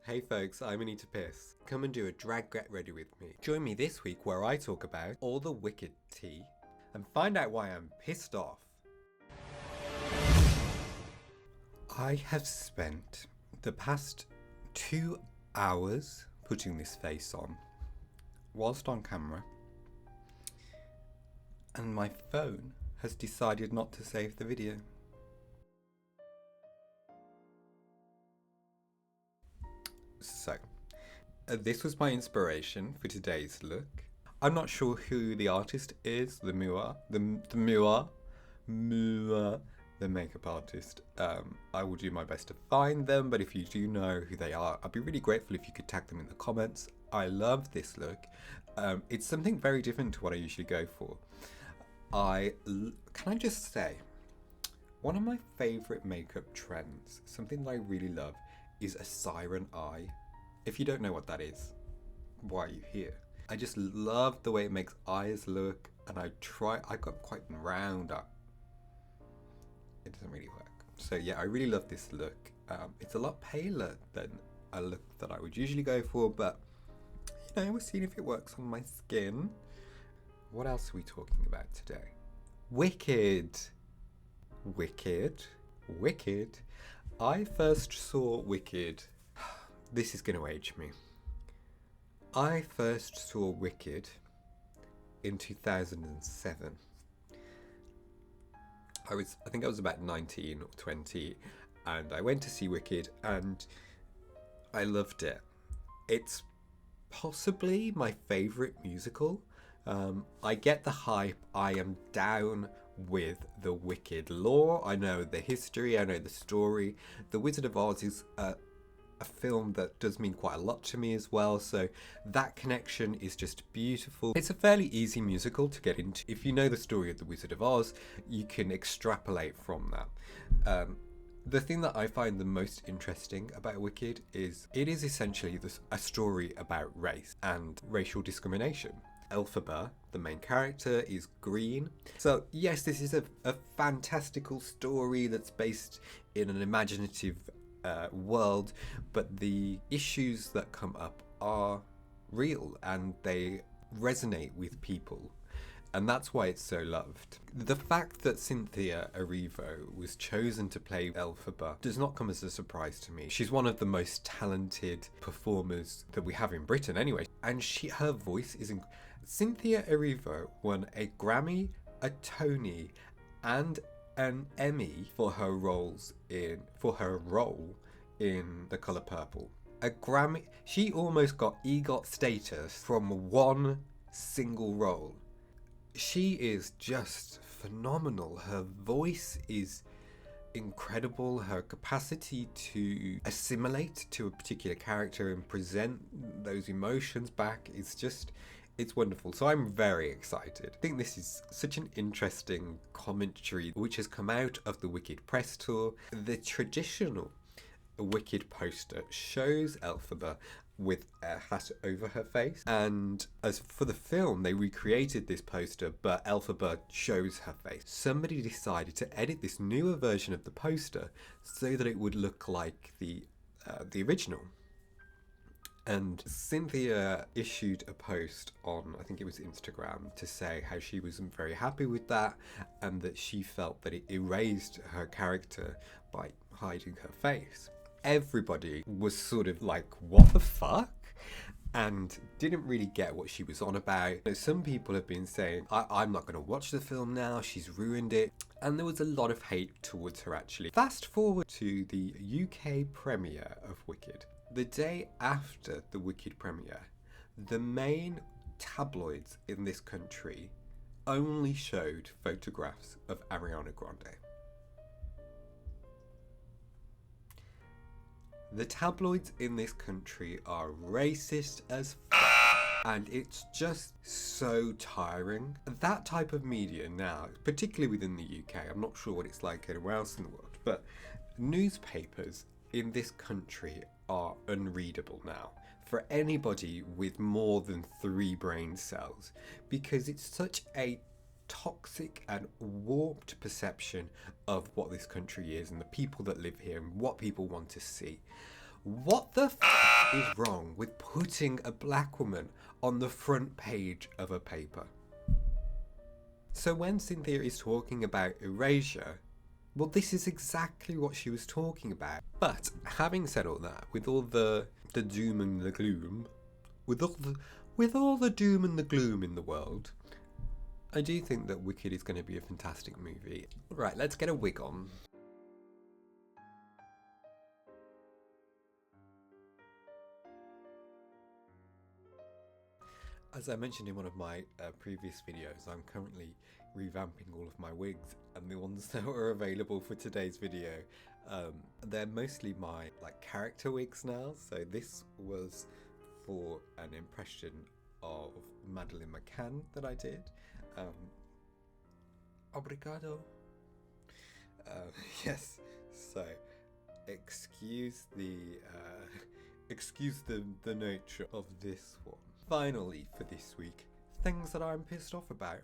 Hey folks, I'm Need to Piss. Come and do a drag get ready with me. Join me this week where I talk about all the wicked tea and find out why I'm pissed off. I have spent the past 2 hours putting this face on whilst on camera, and my phone has decided not to save the video. So, this was my inspiration for today's look. I'm not sure who the artist is, the makeup artist. I will do my best to find them, but if you do know who they are, I'd be really grateful if you could tag them in the comments. I love this look. It's something very different to what I usually go for. Can I just say, one of my favourite makeup trends, something that I really love, is a siren eye. If you don't know what that is, why are you here? I just love the way it makes eyes look, and I got quite round up. It doesn't really work. So yeah, I really love this look. It's a lot paler than a look that I would usually go for, but you know, we're seeing if it works on my skin. What else are we talking about today? Wicked. I first saw Wicked. This is going to age me. I first saw Wicked in 2007. I think I was about 19 or 20, and I went to see Wicked, and I loved it. It's possibly my favourite musical. I get the hype. I am down with the Wicked lore. I know the history, I know the story. The Wizard of Oz is a film that does mean quite a lot to me as well, so that connection is just beautiful. It's a fairly easy musical to get into. If you know the story of the Wizard of Oz, you can extrapolate from that. The thing that I find the most interesting about Wicked is it is essentially a story about race and racial discrimination. Elphaba, the main character, is green. So yes, this is a fantastical story that's based in an imaginative world, but the issues that come up are real and they resonate with people. And that's why it's so loved. The fact that Cynthia Erivo was chosen to play Elphaba does not come as a surprise to me. She's one of the most talented performers that we have in Britain anyway. And her voice is Cynthia Erivo won a Grammy, a Tony, and an Emmy for her role in The Colour Purple. A Grammy. She almost got EGOT status from one single role. She is just phenomenal. Her voice is incredible. Her capacity to assimilate to a particular character and present those emotions back is just, it's wonderful. So I'm very excited. I think this is such an interesting commentary which has come out of the Wicked press tour. The traditional Wicked poster shows Elphaba with a hat over her face, and as for the film, they recreated this poster, but Elphaba shows her face. Somebody decided to edit this newer version of the poster so that it would look like the original. And Cynthia issued a post on, I think it was Instagram, to say how she wasn't very happy with that and that she felt that it erased her character by hiding her face. Everybody was sort of like, what the fuck? And didn't really get what she was on about. Some people have been saying, I'm not going to watch the film now, she's ruined it. And there was a lot of hate towards her actually. Fast forward to the UK premiere of Wicked. The day after the Wicked premiere, the main tabloids in this country only showed photographs of Ariana Grande. The tabloids in this country are racist as and it's just so tiring. That type of media now, particularly within the UK, I'm not sure what it's like anywhere else in the world, but newspapers in this country are unreadable now for anybody with more than 3 brain cells, because it's such a toxic and warped perception of what this country is and the people that live here and what people want to see. What the is wrong with putting a black woman on the front page of a paper? So when Cynthia is talking about erasure, well, this is exactly what she was talking about. But having said all that, with all the doom and the gloom, with all the doom and the gloom in the world, I do think that Wicked is going to be a fantastic movie. Right, let's get a wig on. As I mentioned in one of my previous videos, I'm currently revamping all of my wigs, and the ones that are available for today's video, they're mostly my character wigs now. So this was for an impression of Madeleine McCann that I did. Obrigado. Yes. So excuse the nature of this one. Finally, for this week, things that I'm pissed off about.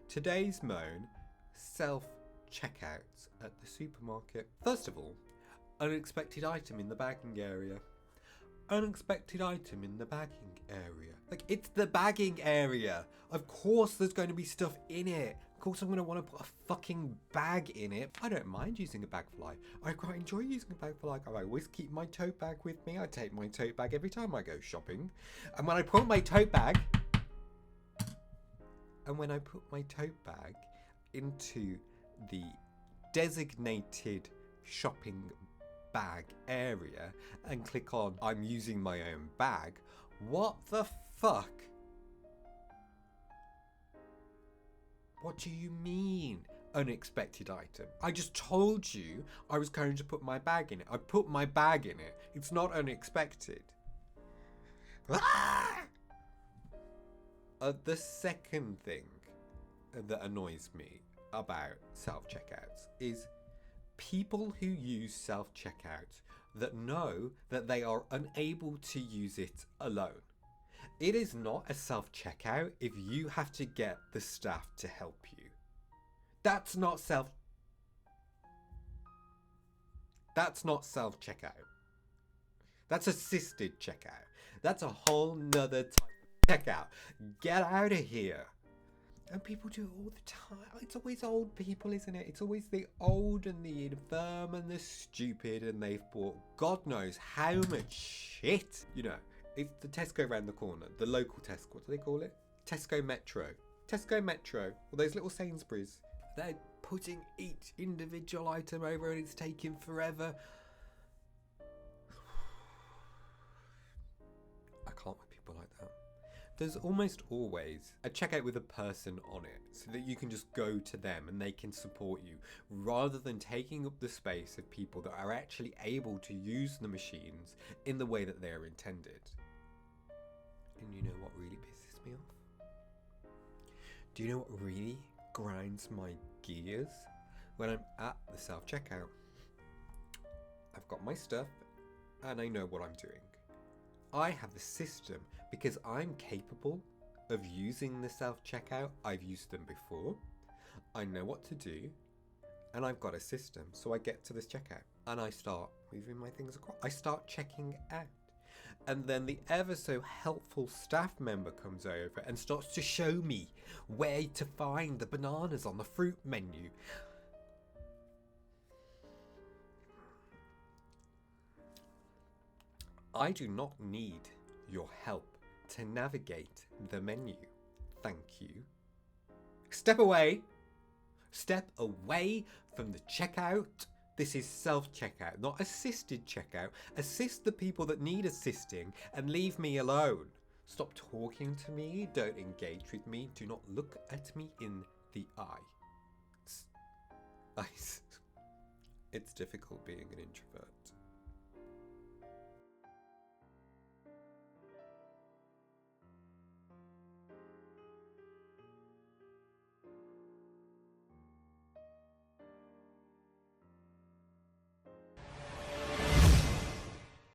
Today's moan, self-checkouts at the supermarket. First of all, unexpected item in the bagging area. Unexpected item in the bagging area. Like, it's the bagging area. Of course there's going to be stuff in it. Of course I'm going to want to put a fucking bag in it. I don't mind using a bag for life. I quite enjoy using a bag for life. I always keep my tote bag with me. I take my tote bag every time I go shopping. And when I put my tote bag into the designated shopping bag area and click on I'm using my own bag, what the fuck? What do you mean unexpected item? I just told you I was going to put my bag in it. I put my bag in it. It's not unexpected. Ah! The second thing that annoys me about self-checkouts is people who use self-checkouts that know that they are unable to use it alone. It is not a self-checkout if you have to get the staff to help you. That's not self-checkout. That's assisted checkout. That's a whole nother type of checkout. Get out of here. And people do it all the time. It's always old people, isn't it? It's always the old and the infirm and the stupid, and they've bought God knows how much shit. You know, it's the Tesco around the corner, the local Tesco. What do they call it? Tesco Metro. Tesco Metro. Or those little Sainsbury's. They're putting each individual item over and it's taking forever. I can't with people like that. There's almost always a checkout with a person on it so that you can just go to them and they can support you rather than taking up the space of people that are actually able to use the machines in the way that they are intended. And you know what really pisses me off? Do you know what really grinds my gears? When I'm at the self-checkout, I've got my stuff and I know what I'm doing. I have the system because I'm capable of using the self-checkout. I've used them before. I know what to do and I've got a system. So I get to this checkout and I start moving my things across. I start checking out. And then the ever so helpful staff member comes over and starts to show me where to find the bananas on the fruit menu. I do not need your help to navigate the menu. Thank you. Step away. Step away from the checkout. This is self-checkout, not assisted checkout. Assist the people that need assisting and leave me alone. Stop talking to me. Don't engage with me. Do not look at me in the eye. It's difficult being an introvert.